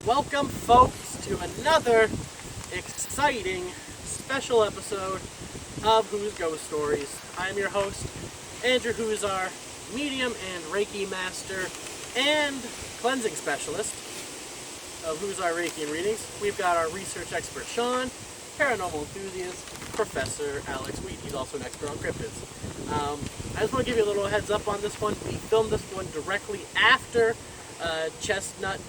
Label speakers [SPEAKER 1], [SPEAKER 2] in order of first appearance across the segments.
[SPEAKER 1] Welcome, folks, to another exciting special episode of Who's Ghost Stories. I'm your host, Andrew, who is our medium and Reiki master and cleansing specialist of Who's Our Reiki and Readings. We've got our research expert, Sean, paranormal enthusiast, Professor Alex Wheat. He's also an expert on cryptids. I just want to give you a little heads up on this one. We filmed this one directly after Chestnut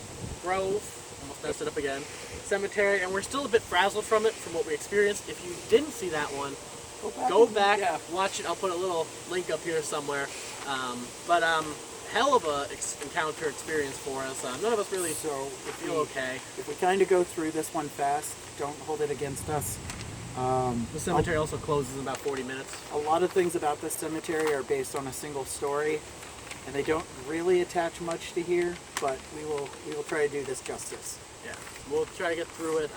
[SPEAKER 1] Grove, almost messed it up again, Cemetery, and we're still a bit frazzled from it, from what we experienced. If you didn't see that one, go back, watch it. I'll put a little link up here somewhere. Hell of a encounter experience for us. None of us really feel okay.
[SPEAKER 2] If we kind of go through this one fast, don't hold it against us.
[SPEAKER 1] The cemetery also closes in about 40 minutes.
[SPEAKER 2] A lot of things about this cemetery are based on a single story, and they don't really attach much to here, but we will try to do this justice.
[SPEAKER 1] Yeah, we'll try to get through it.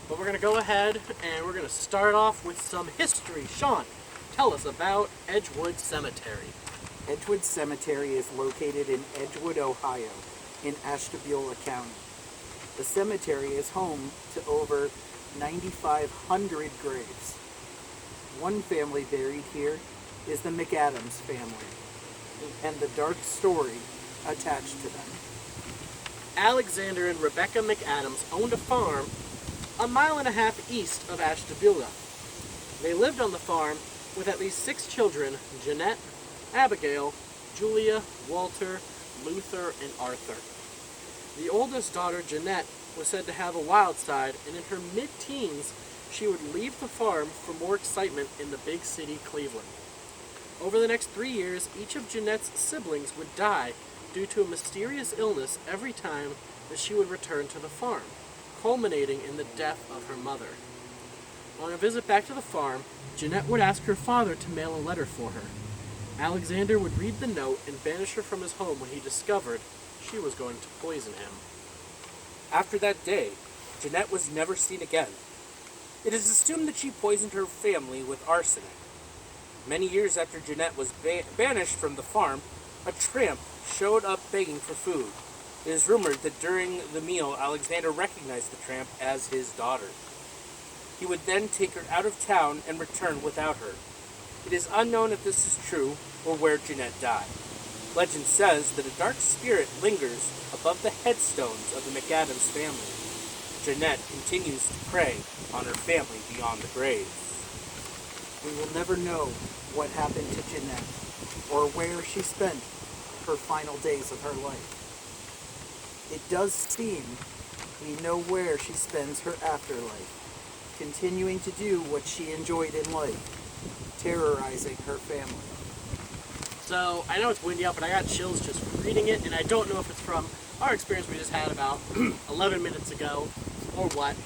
[SPEAKER 1] But we're going to go ahead and we're going to start off with some history. Sean, tell us about Edgewood Cemetery.
[SPEAKER 2] Edgewood Cemetery is located in Edgewood, Ohio, in Ashtabula County. The cemetery is home to over 9,500 graves. One family buried here is the McAdams family, and the dark story attached to them.
[SPEAKER 1] Alexander and Rebecca McAdams owned a farm a mile and a half east of Ashtabula. They lived on the farm with at least 6 children: Jeanette, Abigail, Julia, Walter, Luther, and Arthur. The oldest daughter, Jeanette, was said to have a wild side, and in her mid-teens, she would leave the farm for more excitement in the big city, Cleveland. Over the next 3 years, each of Jeanette's siblings would die due to a mysterious illness every time that she would return to the farm, culminating in the death of her mother. On a visit back to the farm, Jeanette would ask her father to mail a letter for her. Alexander would read the note and banish her from his home when he discovered she was going to poison him.
[SPEAKER 3] After that day, Jeanette was never seen again. It is assumed that she poisoned her family with arsenic. Many years after Jeanette was banished from the farm, a tramp showed up begging for food. It is rumored that during the meal, Alexander recognized the tramp as his daughter. He would then take her out of town and return without her. It is unknown if this is true or where Jeanette died. Legend says that a dark spirit lingers above the headstones of the McAdams family. Jeanette continues to prey on her family beyond the grave.
[SPEAKER 2] We will never know what happened to Jeanette or where she spent her final days of her life. It does seem we know where she spends her afterlife, continuing to do what she enjoyed in life, terrorizing her family.
[SPEAKER 1] So, I know it's windy out, but I got chills just reading it, and I don't know if it's from our experience we just had about 11 minutes ago, or what.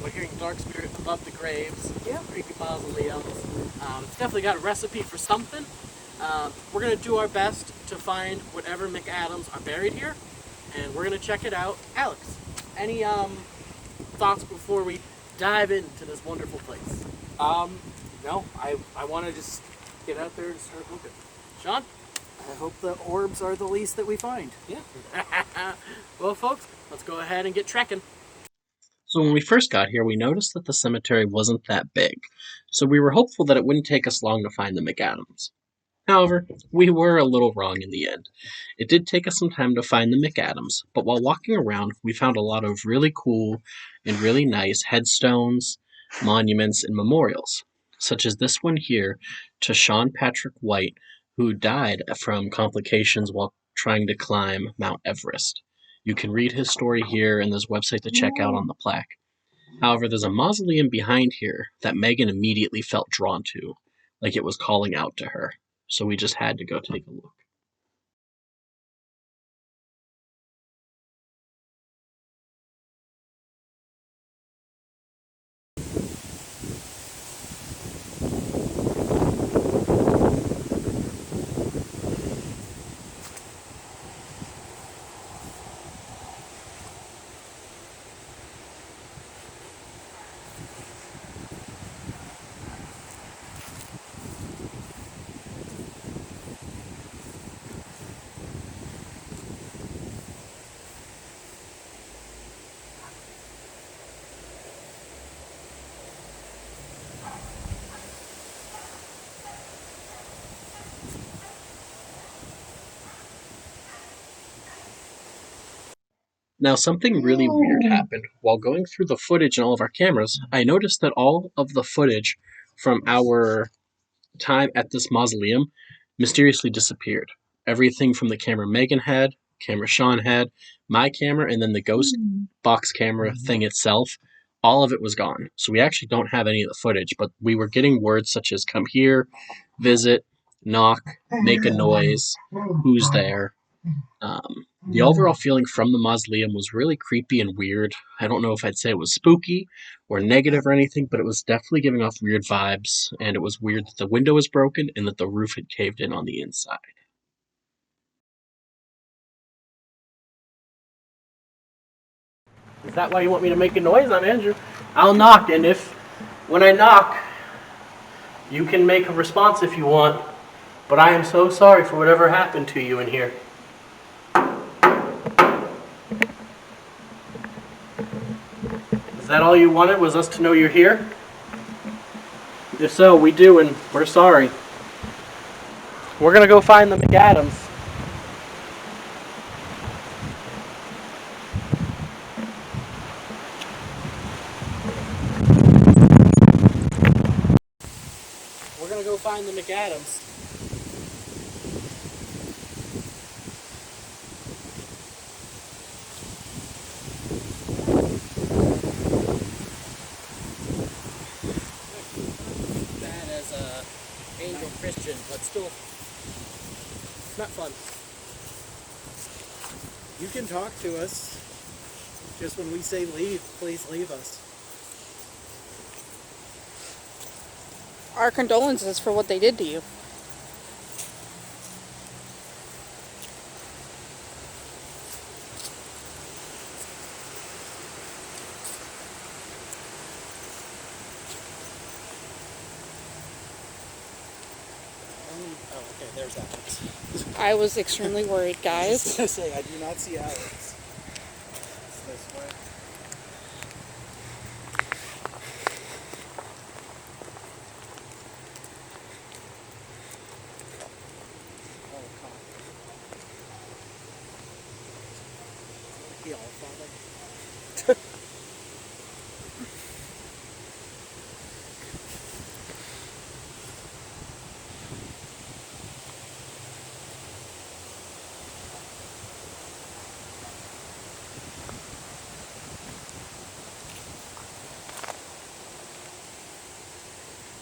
[SPEAKER 1] But hearing dark spirit above the graves, creepy mausoleums, it's definitely got a recipe for something. We're going to do our best to find whatever McAdams are buried here, and we're going to check it out. Alex, any thoughts before we dive into this wonderful place?
[SPEAKER 3] No, I want to just get out there and start looking.
[SPEAKER 1] Sean?
[SPEAKER 2] I hope the orbs are the least that we find.
[SPEAKER 3] Yeah.
[SPEAKER 1] Well, folks, let's go ahead and get trekking.
[SPEAKER 4] So when we first got here, we noticed that the cemetery wasn't that big, so we were hopeful that it wouldn't take us long to find the McAdams. However, we were a little wrong in the end. It did take us some time to find the McAdams, but while walking around, we found a lot of really cool and really nice headstones, monuments, and memorials, such as this one here to Sean Patrick White, who died from complications while trying to climb Mount Everest. You can read his story here, and there's a website to check out on the plaque. However, there's a mausoleum behind here that Megan immediately felt drawn to, like it was calling out to her. So we just had to go take a look. Now, something really weird happened. While going through the footage in all of our cameras, I noticed that all of the footage from our time at this mausoleum mysteriously disappeared. Everything from the camera Megan had, camera Sean had, my camera, and then the ghost box camera thing itself, all of it was gone. So we actually don't have any of the footage, but we were getting words such as come here, visit, knock, make a noise, who's there. The overall feeling from the mausoleum was really creepy and weird. I don't know if I'd say it was spooky or negative or anything, but it was definitely giving off weird vibes, and it was weird that the window was broken and that the roof had caved in on the inside.
[SPEAKER 1] Is that why you want me to make a noise? I'm Andrew. I'll knock, and when I knock, you can make a response if you want, but I am so sorry for whatever happened to you in here. Is that all you wanted, was us to know you're here? If so, we do, and we're sorry. We're gonna go find the McAdams. We're gonna go find the McAdams. Bad as a angel Christian, but still not fun.
[SPEAKER 2] You can talk to us. Just when we say leave, please leave us.
[SPEAKER 5] Our condolences for what they did to you.
[SPEAKER 1] Oh, okay, there's Alex.
[SPEAKER 5] I was extremely worried,
[SPEAKER 2] I was
[SPEAKER 5] guys.
[SPEAKER 2] gonna say, I do not see Alex. It's this way. Oh, God. He all father.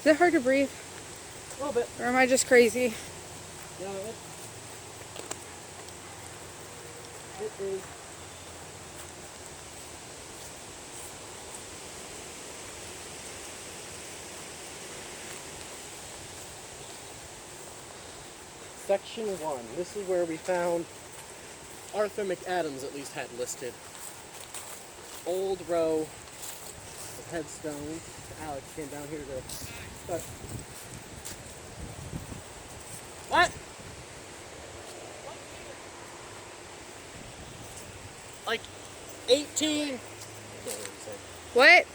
[SPEAKER 5] Is it hard to breathe?
[SPEAKER 1] A little bit.
[SPEAKER 5] Or am I just crazy?
[SPEAKER 1] No, it is. Section 1. This is where we found Arthur McAdams, at least had listed. Old row of headstones. Alex came down here to start. What? Like 18.
[SPEAKER 5] What?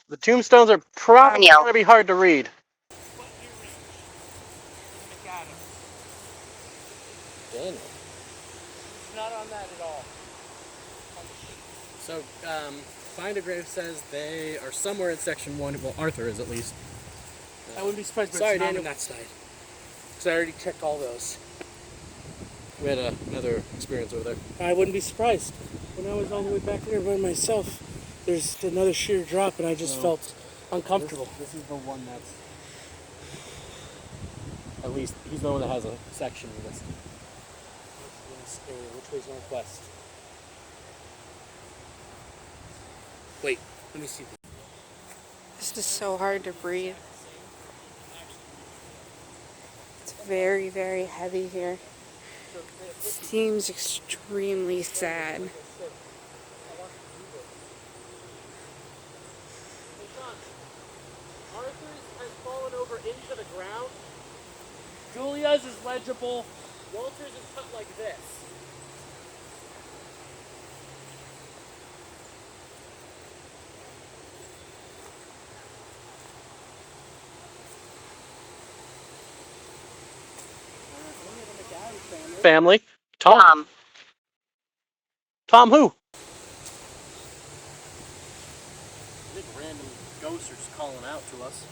[SPEAKER 1] The tombstones are probably going to be hard to read. Daniel.
[SPEAKER 3] It's not on that at all.
[SPEAKER 1] So, Find a Grave says they are somewhere in section 1. Well, Arthur is at least.
[SPEAKER 3] I wouldn't be surprised, but
[SPEAKER 1] Sorry,
[SPEAKER 3] it's not
[SPEAKER 1] Daniel.
[SPEAKER 3] on that side. Because I already checked all those.
[SPEAKER 1] We had another experience over there.
[SPEAKER 3] I wouldn't be surprised. When I was all the way back there by myself, there's another sheer drop, and I just felt uncomfortable.
[SPEAKER 1] This is the one that's. At least he's the one that has a section listed.
[SPEAKER 3] This area, which way's northwest? Wait, let me see.
[SPEAKER 5] This is so hard to breathe. It's very, very heavy here. Seems extremely sad.
[SPEAKER 1] Hey, Sean, Arthur's has fallen over into the ground. Julia's is legible. Walter's is cut like this.
[SPEAKER 4] family. Tom. Tom who?
[SPEAKER 1] I think random ghosts are just calling out to us.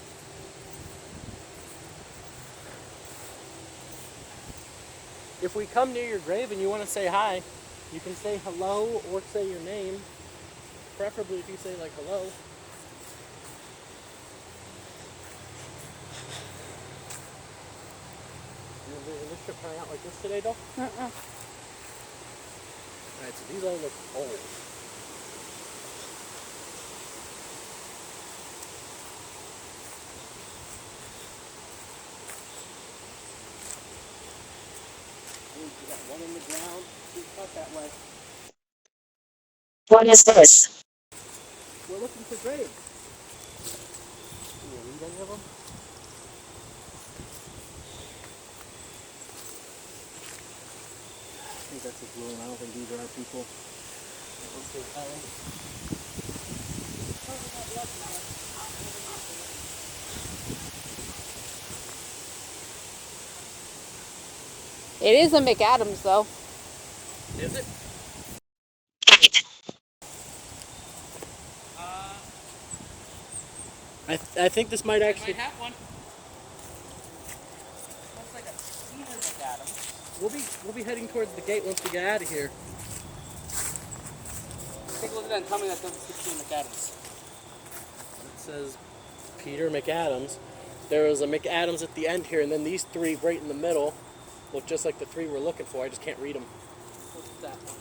[SPEAKER 1] If we come near your grave and you want to say hi, you can say hello or say your name. Preferably if you say like hello. Is this trip turning out like this today, though?
[SPEAKER 5] Uh-uh.
[SPEAKER 1] Alright, so these all look old. We got one in the ground. Two cut that way.
[SPEAKER 6] What is this?
[SPEAKER 1] We're looking for graves. Can you read any of them? I think that's just William. I don't think these are our people. Let's see, Ellen.
[SPEAKER 5] It is a McAdams, though.
[SPEAKER 1] Is it? I think this might actually.
[SPEAKER 3] I might have one. Looks like a Peter McAdams.
[SPEAKER 1] We'll be heading towards the gate once we get out of here.
[SPEAKER 3] Take a look at that and tell me that doesn't say Peter McAdams.
[SPEAKER 1] It says Peter McAdams. There was a McAdams at the end here, and then these three right in the middle look just like the three we're looking for. I just can't read them.
[SPEAKER 3] What's that one?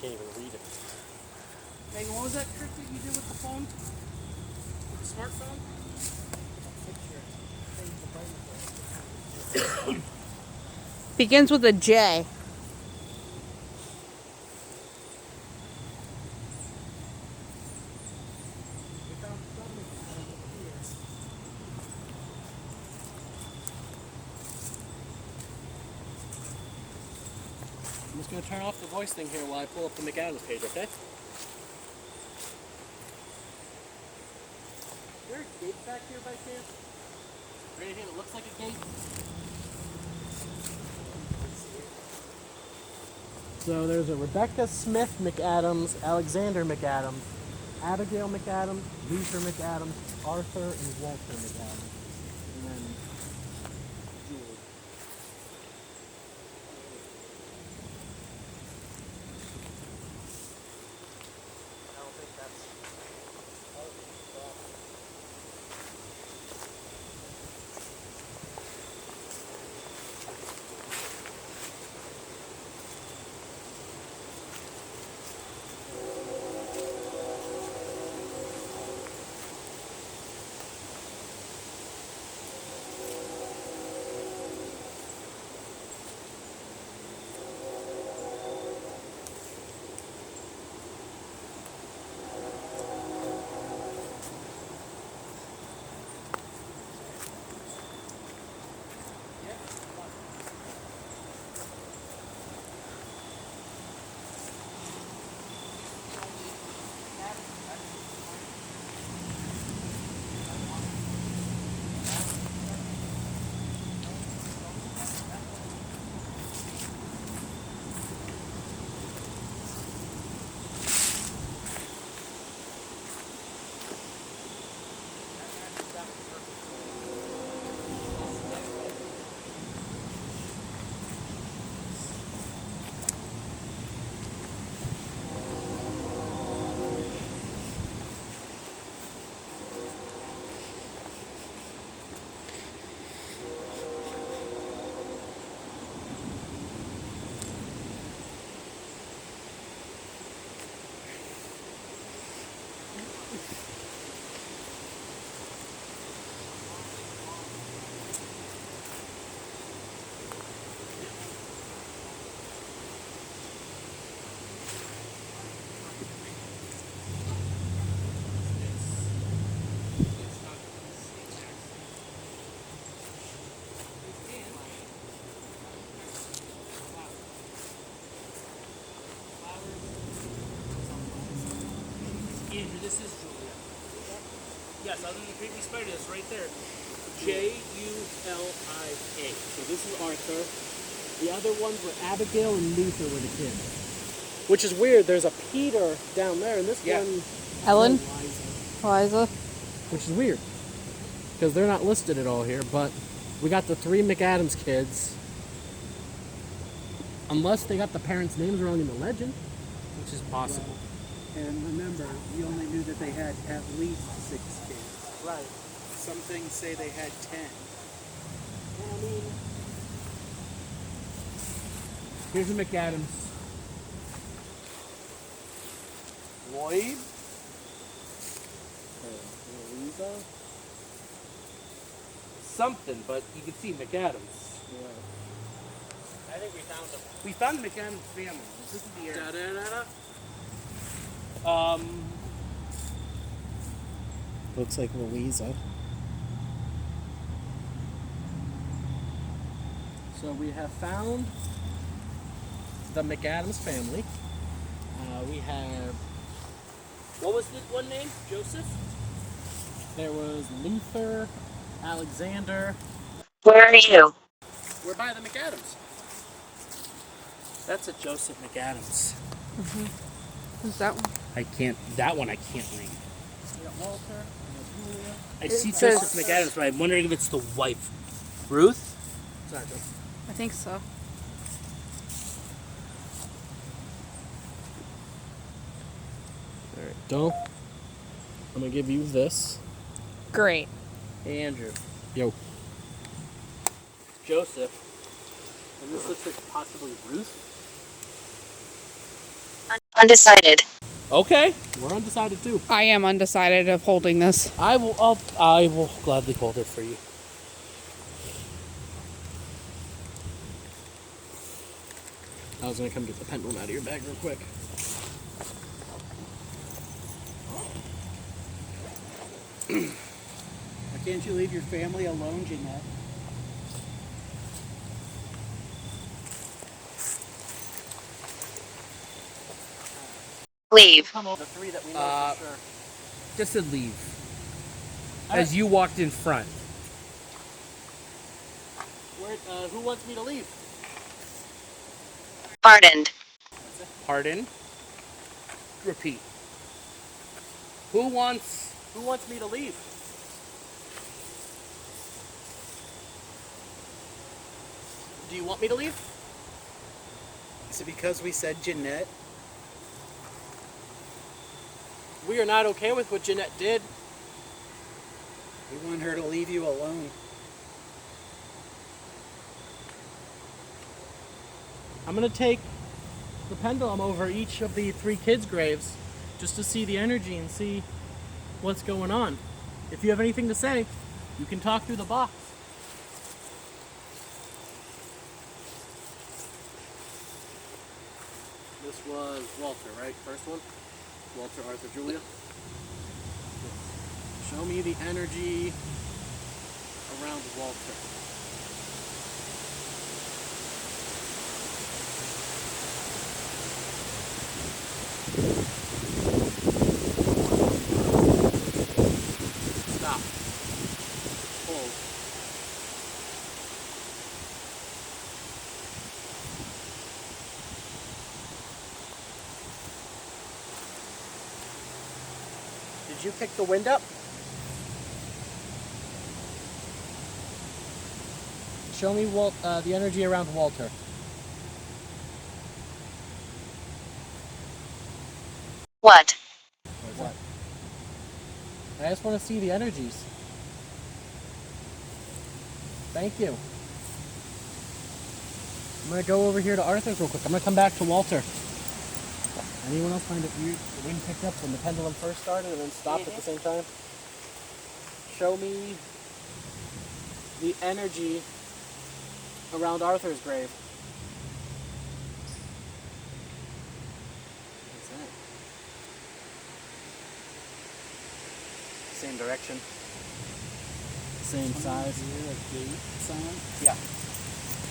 [SPEAKER 1] Can't even read it.
[SPEAKER 3] Megan, what was that trick that you did with the phone? With the smartphone?
[SPEAKER 5] Begins with a J.
[SPEAKER 1] I'm just going to turn off the voice thing here while I pull up the McAdams page, okay? Is there a gate back here by chance? Or anything that looks like a gate? So there's a Rebecca Smith McAdams, Alexander McAdams, Abigail McAdams, Luther McAdams, Arthur, and Walter McAdams. And then Julie. I don't think that's...
[SPEAKER 3] Andrew, this is Julia. Yes, other than the creepy spider that's right there. Julia.
[SPEAKER 1] So this is Arthur. The other ones were Abigail and Luther were the kids. Which is weird. There's a Peter down there, and this one...
[SPEAKER 5] Ellen?
[SPEAKER 1] Eliza.
[SPEAKER 5] Liza?
[SPEAKER 1] Which is weird. Because they're not listed at all here, but we got the 3 McAdams kids. Unless they got the parents' names wrong in the legend.
[SPEAKER 3] Which is possible.
[SPEAKER 2] And remember, we only knew that they had at least 6 kids.
[SPEAKER 1] Right.
[SPEAKER 2] Some things say they had 10.
[SPEAKER 1] I mean... Here's the McAdams.
[SPEAKER 3] Lloyd?
[SPEAKER 1] Louisa?
[SPEAKER 3] Something, but you can see McAdams.
[SPEAKER 1] Yeah. I think we found them.
[SPEAKER 3] We found the McAdams family. This is the area.
[SPEAKER 1] Da-da-da-da.
[SPEAKER 2] Looks like Louisa.
[SPEAKER 1] So we have found the McAdams family. We have...
[SPEAKER 3] What was the one name? Joseph?
[SPEAKER 1] There was Luther, Alexander.
[SPEAKER 6] Where are you?
[SPEAKER 1] We're by the McAdams.
[SPEAKER 3] That's a Joseph McAdams.
[SPEAKER 5] Who's that one?
[SPEAKER 3] That one I can't read.
[SPEAKER 1] We got Walter, we got Julia.
[SPEAKER 3] I see
[SPEAKER 5] says-
[SPEAKER 3] Joseph McAdams, but I'm wondering if it's the wife. Ruth?
[SPEAKER 1] Sorry, Joe.
[SPEAKER 5] I think so.
[SPEAKER 1] Alright, Dom. I'm gonna give you this.
[SPEAKER 5] Great.
[SPEAKER 3] Hey, Andrew.
[SPEAKER 1] Yo.
[SPEAKER 3] Joseph. And this looks like possibly Ruth?
[SPEAKER 6] Undecided.
[SPEAKER 3] Okay.
[SPEAKER 1] We're undecided too.
[SPEAKER 5] I am undecided of holding this.
[SPEAKER 3] I will gladly hold it for you.
[SPEAKER 1] I was gonna come get the pendulum out of your bag real quick.
[SPEAKER 2] Why can't you leave your family alone, Jeanette?
[SPEAKER 6] Leave.
[SPEAKER 1] Come over the 3 that we know for sure.
[SPEAKER 3] Just said leave. As you walked in front.
[SPEAKER 1] Who wants me to leave?
[SPEAKER 6] Pardoned.
[SPEAKER 3] Pardon? Repeat. Who wants...
[SPEAKER 1] Who wants me to leave? Do you want me to leave?
[SPEAKER 2] Is it because we said Jeanette?
[SPEAKER 1] We are not okay with what Jeanette did.
[SPEAKER 2] We want her to leave you alone.
[SPEAKER 1] I'm gonna take the pendulum over each of the 3 kids' graves just to see the energy and see what's going on. If you have anything to say, you can talk through the box. This was Walter, right? First one? Walter, Arthur, Julia. Show me the energy around Walter. Stop. Hold. Did you pick the wind up? Show me the energy around Walter.
[SPEAKER 6] What?
[SPEAKER 1] What? I just want to see the energies. Thank you. I'm going to go over here to Arthur's real quick. I'm going to come back to Walter. Anyone else find it weird? The wind picked up when the pendulum first started and then stopped at the same time? Show me the energy around Arthur's grave. What's that? Same direction. Same size.
[SPEAKER 2] Here, a gate sign.
[SPEAKER 1] Yeah.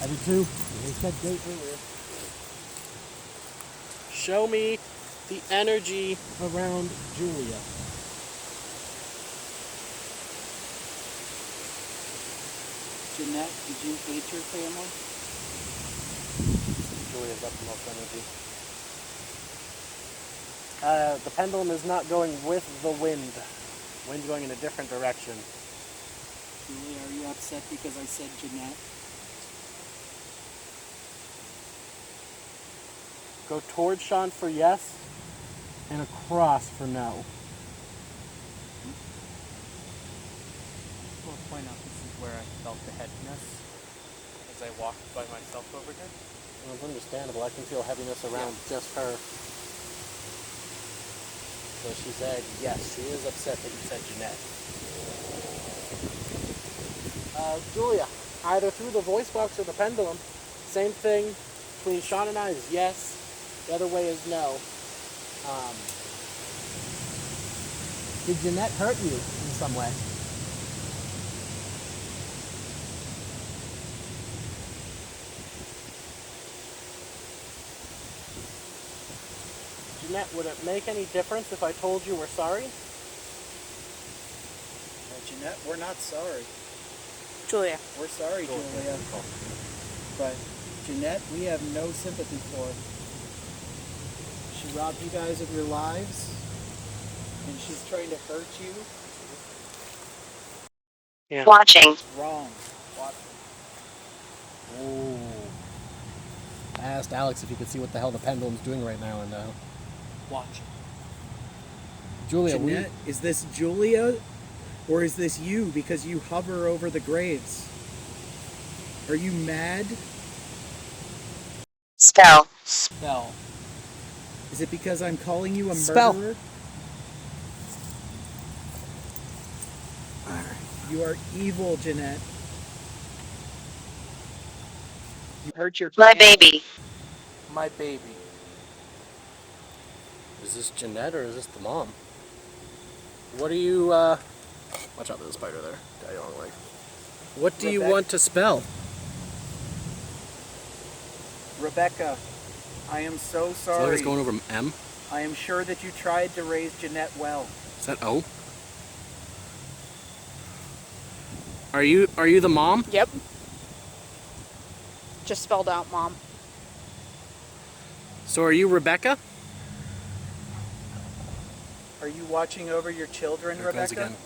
[SPEAKER 1] I did too. They said date earlier. Show me the energy around Julia.
[SPEAKER 2] Jeanette, did you hate your family?
[SPEAKER 1] Julia's up the most energy. The pendulum is not going with the wind. Wind's going in a different direction.
[SPEAKER 2] Julia, are you upset because I said Jeanette?
[SPEAKER 1] Go towards Sean for yes, and across for no.
[SPEAKER 3] I'll point out this is where I felt the heaviness as I walked by myself over here.
[SPEAKER 1] Well, it's understandable. I can feel heaviness around just her. So she said yes. She is upset that you said Jeanette. Julia, either through the voice box or the pendulum, same thing between Sean and I is yes. The other way is no. Did Jeanette hurt you in some way? Jeanette, would it make any difference if I told you we're sorry?
[SPEAKER 2] Jeanette, we're not sorry.
[SPEAKER 5] Julia.
[SPEAKER 2] We're sorry, Julia. But Jeanette, we have no sympathy for. She robbed you guys of your lives, and she's trying to hurt you.
[SPEAKER 1] Yeah.
[SPEAKER 6] Watching.
[SPEAKER 2] Wrong.
[SPEAKER 1] Ooh. I asked Alex if he could see what the hell the pendulum's doing right now, and
[SPEAKER 3] Watching.
[SPEAKER 1] Julia,
[SPEAKER 2] Jeanette, is this Julia, or is this you because you hover over the graves? Are you mad?
[SPEAKER 6] Spell.
[SPEAKER 3] Spell.
[SPEAKER 2] Is it because I'm calling you a
[SPEAKER 1] Spell.
[SPEAKER 2] murderer? You are evil, Jeanette. You hurt your
[SPEAKER 6] My
[SPEAKER 2] family.
[SPEAKER 6] baby.
[SPEAKER 3] My baby.
[SPEAKER 1] is this Jeanette or is this the mom? What do you, watch out, there's a spider there. Got you wrong leg. What do you
[SPEAKER 2] Rebecca.
[SPEAKER 1] want to spell?
[SPEAKER 2] Rebecca, I am so
[SPEAKER 1] Is that like
[SPEAKER 2] sorry.
[SPEAKER 1] it's going over M?
[SPEAKER 2] I am sure that you tried to raise Jeanette well.
[SPEAKER 1] Is that O? Are you the mom?
[SPEAKER 5] Yep. Just spelled out mom.
[SPEAKER 1] So are you Rebecca?
[SPEAKER 2] Are you watching over your children,
[SPEAKER 1] There it goes
[SPEAKER 2] Rebecca?
[SPEAKER 1] again.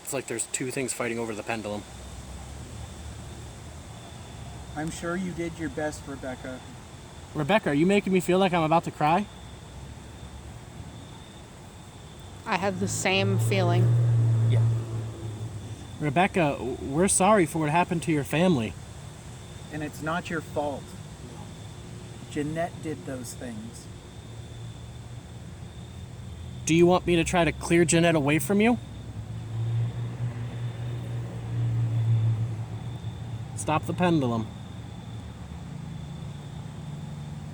[SPEAKER 1] It's like there's two things fighting over the pendulum.
[SPEAKER 2] I'm sure you did your best, Rebecca.
[SPEAKER 1] Rebecca, are you making me feel like I'm about to cry?
[SPEAKER 5] I have the same feeling.
[SPEAKER 3] Yeah.
[SPEAKER 1] Rebecca, we're sorry for what happened to your family.
[SPEAKER 2] And it's not your fault. Jeanette did those things.
[SPEAKER 1] Do you want me to try to clear Jeanette away from you? Stop the pendulum.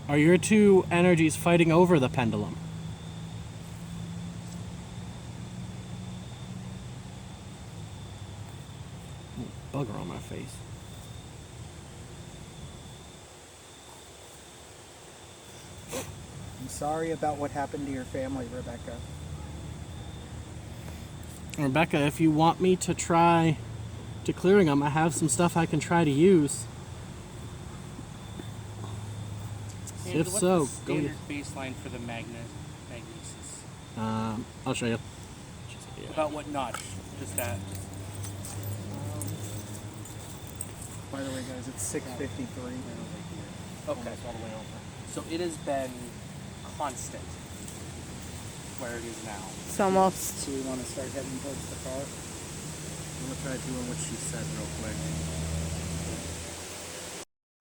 [SPEAKER 1] Are your two energies fighting over the pendulum? Ooh, bugger on my face.
[SPEAKER 2] I'm sorry about what happened to your family, Rebecca.
[SPEAKER 1] Rebecca, if you want me to try to clearing them, I have some stuff I can try to use.
[SPEAKER 3] Andrew,
[SPEAKER 1] If
[SPEAKER 3] what's
[SPEAKER 1] so,
[SPEAKER 3] the
[SPEAKER 1] go
[SPEAKER 3] standard baseline for the magnesis?
[SPEAKER 1] I'll show you.
[SPEAKER 3] About what notch? Just that.
[SPEAKER 2] By the way, guys, it's 6:53.
[SPEAKER 3] Okay. All the way over. So it has been constant where it is now.
[SPEAKER 5] It's almost.
[SPEAKER 2] So we want to start heading towards the car.
[SPEAKER 1] I'm gonna try doing what she said real quick.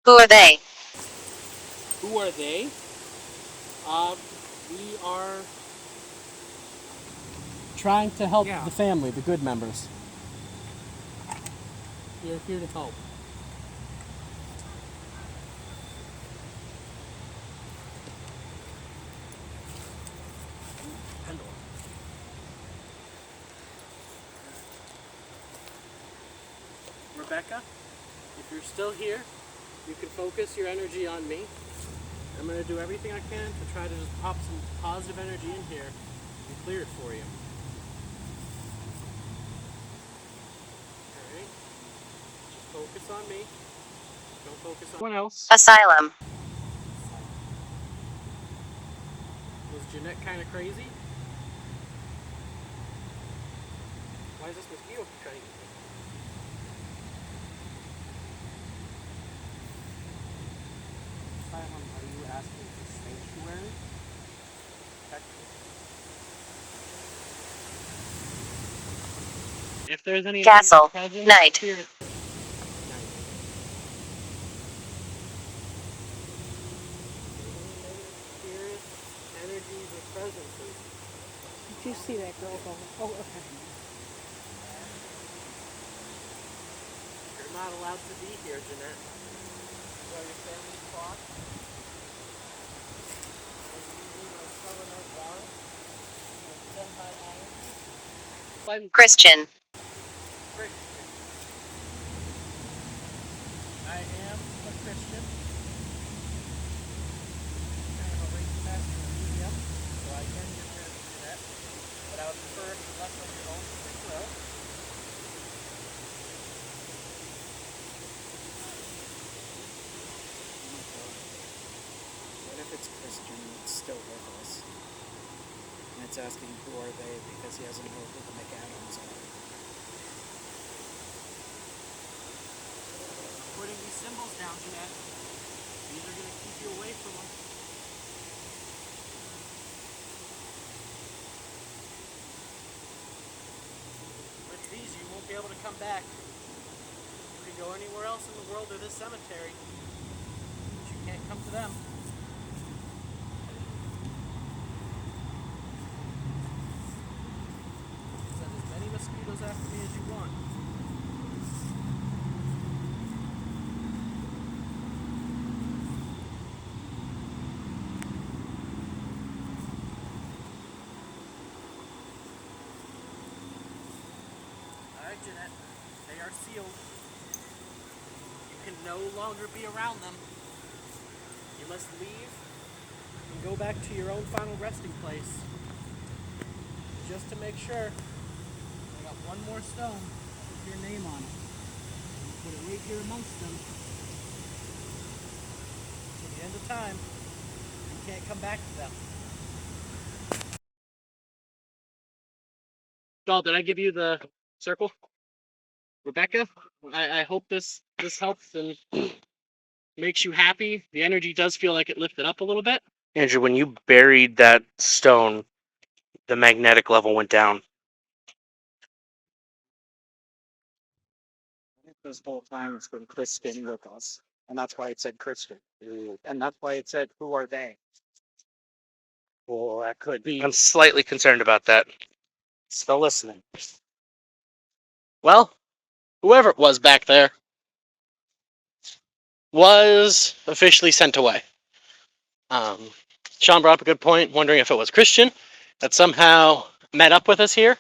[SPEAKER 6] Who are they?
[SPEAKER 3] Who are they? We are.
[SPEAKER 1] Trying to help
[SPEAKER 3] Yeah.
[SPEAKER 1] the family, the good members.
[SPEAKER 3] We're here to help.
[SPEAKER 1] Pendulum. Rebecca, if you're still here, you can focus your energy on me. I'm going to do everything I can to try to just pop some positive energy in here and clear it for you. Focus on me. Don't focus on
[SPEAKER 4] Someone else.
[SPEAKER 6] Asylum.
[SPEAKER 1] Was Jeanette kind of crazy? Why is this mosquito trying to get me?
[SPEAKER 2] Asylum, are you asking for sanctuary?
[SPEAKER 4] If there's any
[SPEAKER 6] Castle.
[SPEAKER 4] presence,
[SPEAKER 6] Night.
[SPEAKER 4] spirit-
[SPEAKER 1] Spirits, energies, or presences.
[SPEAKER 5] Did you see that girl go? Oh, okay.
[SPEAKER 1] You're not allowed to be here, Jeanette. Is that your family's plot?
[SPEAKER 6] Christian.
[SPEAKER 1] I am a Christian. I am a Reiki master and medium, so I can get rid of Jeanette. But I would prefer if you left on your own free will.
[SPEAKER 2] What if it's Christian and it's still with us? And it's asking who are they because he doesn't know who the McAdams are.
[SPEAKER 1] Putting these symbols down, Jeanette. These are going to keep you away from them. With these, you won't be able to come back. You can go anywhere else in the world or this cemetery, but you can't come to them. Send as many mosquitoes after me as you want. Alright, Jeanette. They are sealed. You can no longer be around them. You must leave and go back to your own final resting place. Just to make sure, I got one more stone with your name on it. Put it right here amongst them. Till the end of time, you can't come back to them.
[SPEAKER 4] Doll, did I give you the circle? Rebecca, I hope this helps and makes you happy. The energy does feel like it lifted up a little bit.
[SPEAKER 3] Andrew, when you buried that stone, the magnetic level went down.
[SPEAKER 2] This whole time it's been Christian with us. And that's why it said Christian. And that's why it said, who are they? Well, that could be.
[SPEAKER 3] I'm slightly concerned about that.
[SPEAKER 2] Still listening.
[SPEAKER 4] Well, whoever it was back there was officially sent away. Sean brought up a good point, wondering if it was Christian that somehow met up with us here.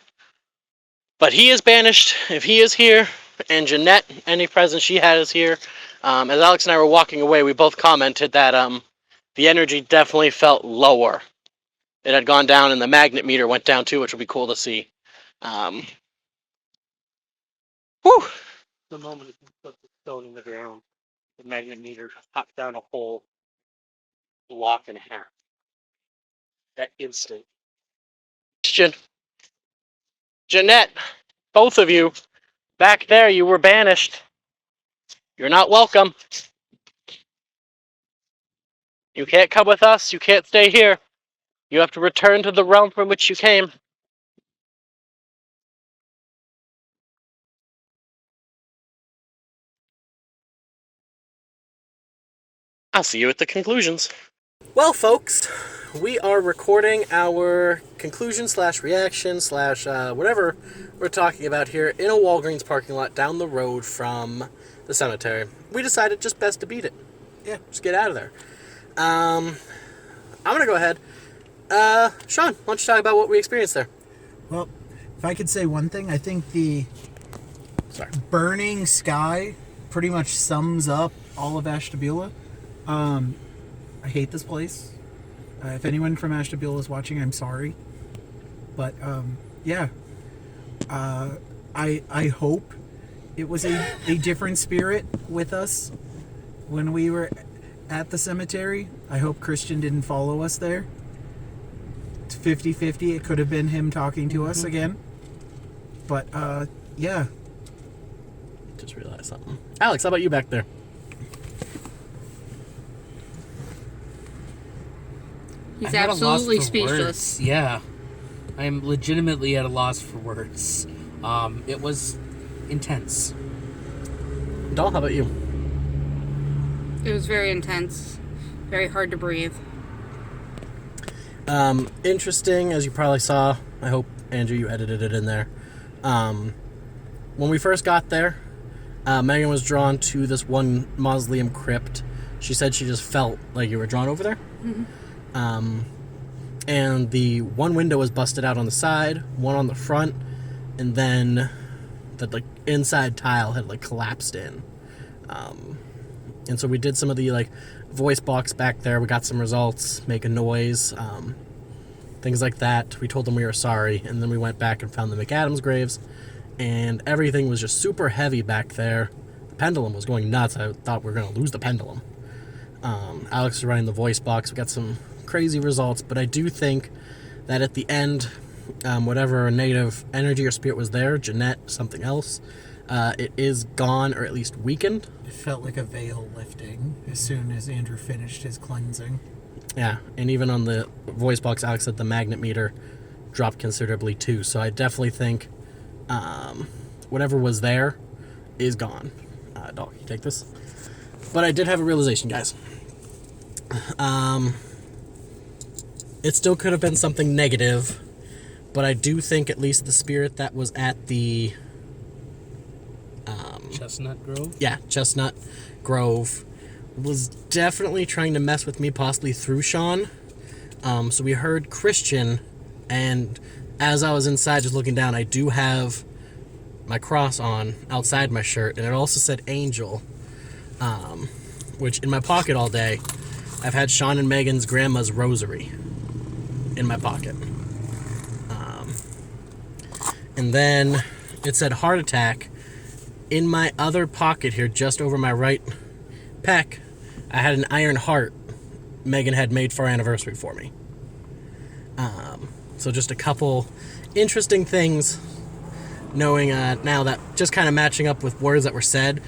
[SPEAKER 4] But he is banished. If he is here, and Jeanette, any presence she had is here. As Alex and I were walking away, we both commented that the energy definitely felt lower. It had gone down, and the magnet meter went down too, which would be cool to see. Whew.
[SPEAKER 3] The moment you put the stone in the ground, the magnet meter popped down a whole block and a half. That instant.
[SPEAKER 4] Christian, Jeanette, both of you, back there, you were banished. You're not welcome. You can't come with us. You can't stay here. You have to return to the realm from which you came. I'll see you at the conclusions.
[SPEAKER 1] Well, folks, we are recording our conclusion / reaction / whatever we're talking about here in a Walgreens parking lot down the road from the cemetery. We decided just best to beat it. Yeah, just get out of there. I'm going to go ahead. Sean, why don't you talk about what we experienced there?
[SPEAKER 2] Well, if I could say one thing, I think the burning sky pretty much sums up all of Ashtabula. I hate this place. If anyone from Ashtabula is watching, I'm sorry. But, yeah. I hope it was a different spirit with us when we were at the cemetery. I hope Christian didn't follow us there. It's 50-50. It could have been him talking to us again. But, yeah.
[SPEAKER 4] Just realized something. Alex, how about you back there?
[SPEAKER 5] He's
[SPEAKER 3] I'm at a loss
[SPEAKER 5] absolutely
[SPEAKER 3] for
[SPEAKER 5] speechless.
[SPEAKER 3] words. Yeah. I am legitimately at a loss for words. It was intense.
[SPEAKER 4] Doll, how about you?
[SPEAKER 5] It was very intense. Very hard to breathe.
[SPEAKER 4] Interesting, as you probably saw. I hope, Andrew, you edited it in there. When we first got there, Megan was drawn to this one mausoleum crypt. She said she just felt like you were drawn over there. And the one window was busted out on the side, one on the front, and then the inside tile had collapsed in. And so we did some of the voice box back there. We got some results, make a noise, things like that. We told them we were sorry, and then we went back and found the McAdams graves, and everything was just super heavy back there. The pendulum was going nuts. I thought we were going to lose the pendulum. Alex was running the voice box. We got some crazy results, but I do think that at the end, whatever negative energy or spirit was there, Jeanette, something else, it is gone, or at least weakened.
[SPEAKER 2] It felt like a veil lifting as soon as Andrew finished his cleansing.
[SPEAKER 4] Yeah, and even on the voice box, Alex said the magnet meter dropped considerably too. So I definitely think whatever was there is gone. Dog, you take this? But I did have a realization, guys. It still could have been something negative, but I do think at least the spirit that was at the
[SPEAKER 3] Chestnut Grove?
[SPEAKER 4] Yeah, Chestnut Grove was definitely trying to mess with me, possibly through Sean. So we heard Christian, and as I was inside just looking down, I do have my cross on outside my shirt, and it also said Angel, which in my pocket all day, I've had Sean and Megan's grandma's rosary in my pocket. And then it said heart attack. In my other pocket here, just over my right pec, I had an iron heart Megan had made for our anniversary for me. So just a couple interesting things, knowing now that just kind of matching up with words that were said.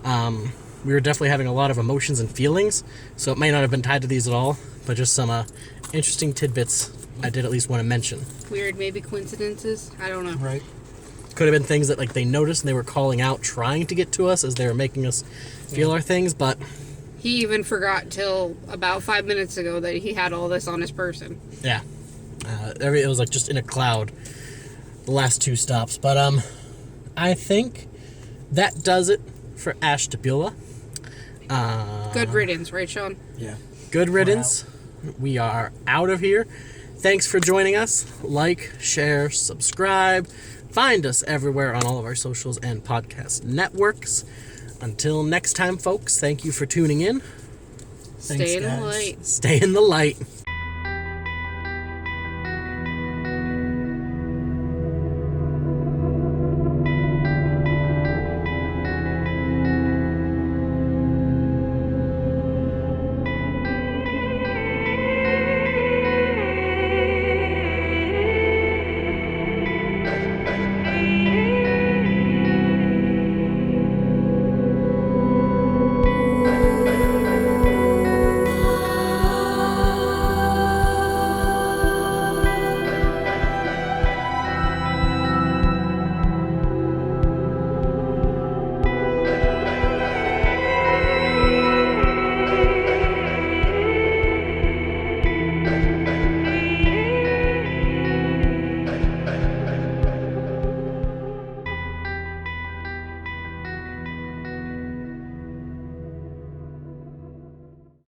[SPEAKER 4] We were definitely having a lot of emotions and feelings, so it may not have been tied to these at all, but just some interesting tidbits I did at least want to mention.
[SPEAKER 5] Weird, maybe coincidences. I don't know.
[SPEAKER 2] Right.
[SPEAKER 4] Could have been things that they noticed and they were calling out, trying to get to us as they were making us feel our things, but
[SPEAKER 5] He even forgot till about 5 minutes ago that he had all this on his person.
[SPEAKER 4] yeah, it was just in a cloud the last two stops. But I think that does it for Ashtabula.
[SPEAKER 5] Good riddance, right, Sean?
[SPEAKER 2] Yeah.
[SPEAKER 4] Good riddance. We are out of here. Thanks for joining us. Like, share, subscribe. Find us everywhere on all of our socials and podcast networks. Until next time, folks, thank you for tuning in.
[SPEAKER 5] Stay in the
[SPEAKER 2] guys.
[SPEAKER 5] light.
[SPEAKER 4] Stay in the light.